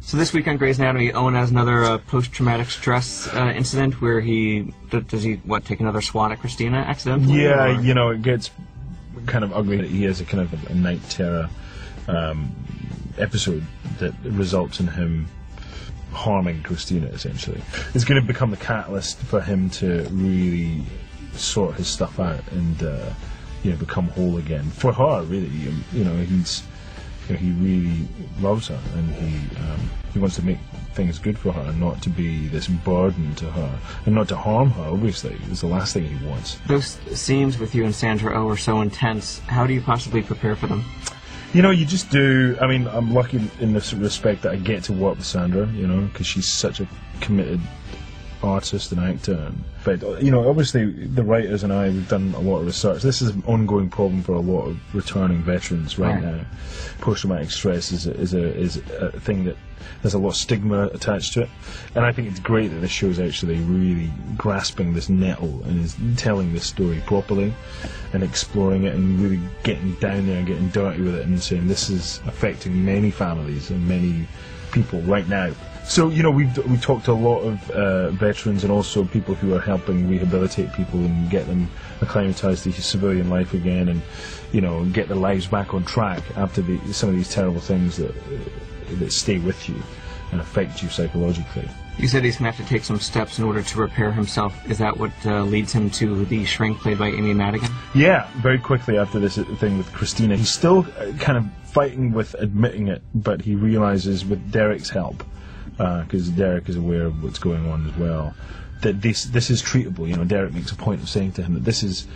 So this week on Grey's Anatomy, Owen has another post-traumatic stress incident where does he take another swat at Christina accidentally? Yeah, you know, it gets kind of ugly. He has a kind of a night terror episode that results in him harming Christina, essentially. It's going to become the catalyst for him to really sort his stuff out and become whole again. For her, really, he really loves her, and he wants to make things good for her and not to be this burden to her and not to harm her. Obviously, it's the last thing he wants. Those scenes with you and Sandra Oh are so intense. How do you possibly prepare for them? You know, you just do. I mean, I'm lucky in this respect that I get to work with Sandra, because she's such a committed artist and actor. But, obviously the writers and I, we've done a lot of research. This is an ongoing problem for a lot of returning veterans right now. Post-traumatic stress is a thing that there's a lot of stigma attached to it. And I think it's great that this show is actually really grasping this nettle and is telling this story properly and exploring it and really getting down there and getting dirty with it and saying this is affecting many families and many people right now. So, we talked to a lot of veterans and also people who are helping rehabilitate people and get them acclimatized to civilian life again and, get their lives back on track after some of these terrible things that stay with you and affect you psychologically. You said he's going to have to take some steps in order to repair himself. Is that what leads him to the shrink played by Amy Madigan? Yeah, very quickly after this thing with Christina. He's still kind of fighting with admitting it, but he realizes with Derek's help, because Derek is aware of what's going on as well, that this is treatable. Derek makes a point of saying to him that this is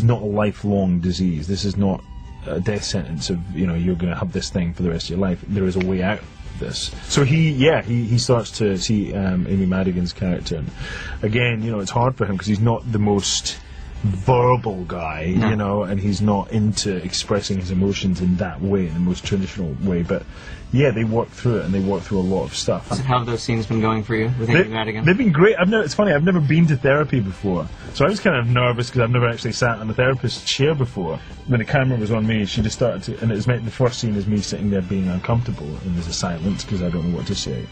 not a lifelong disease. This is not a death sentence of you're going to have this thing for the rest of your life. There is a way out of this. So he starts to see Amy Madigan's character, and again, it's hard for him because he's not the most verbal guy, and he's not into expressing his emotions in that way, in the most traditional way. But yeah, they work through it, and they work through a lot of stuff. So how have those scenes been going for you with Amy Madigan? They've been great. It's funny, I've never been to therapy before, so I was kind of nervous because I've never actually sat in a therapist's chair before. When the camera was on me, she just started to, and the first scene is me sitting there being uncomfortable, and there's a silence because I don't know what to say.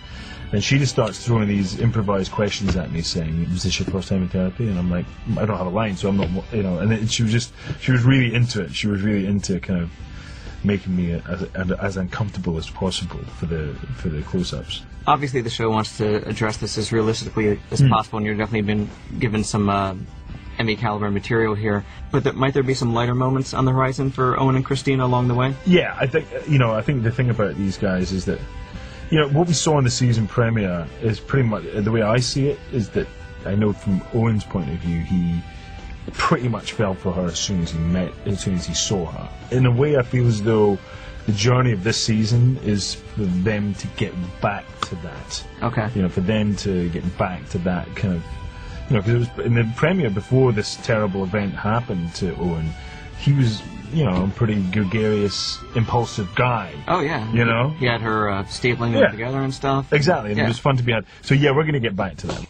And she just starts throwing these improvised questions at me, saying, "Was this your first time in therapy?" And I'm like, "I don't have a line, so I'm not," And then she was really into it. She was really into kind of making me as uncomfortable as possible for the close-ups. Obviously, the show wants to address this as realistically as possible, and you've definitely been given some Emmy caliber material here. But might there be some lighter moments on the horizon for Owen and Christina along the way? Yeah, I think the thing about these guys is that, what we saw in the season premiere is pretty much, the way I see it, is that I know from Owen's point of view, he pretty much fell for her as soon as he saw her. In a way, I feel as though the journey of this season is for them to get back to that. Okay. For them to get back to that kind of, because it was in the premiere before this terrible event happened to Owen, he was, a pretty gregarious, impulsive guy. Oh, yeah. He had her stapling them together and stuff. Exactly, and it was fun to be had. So, yeah, we're going to get back to that.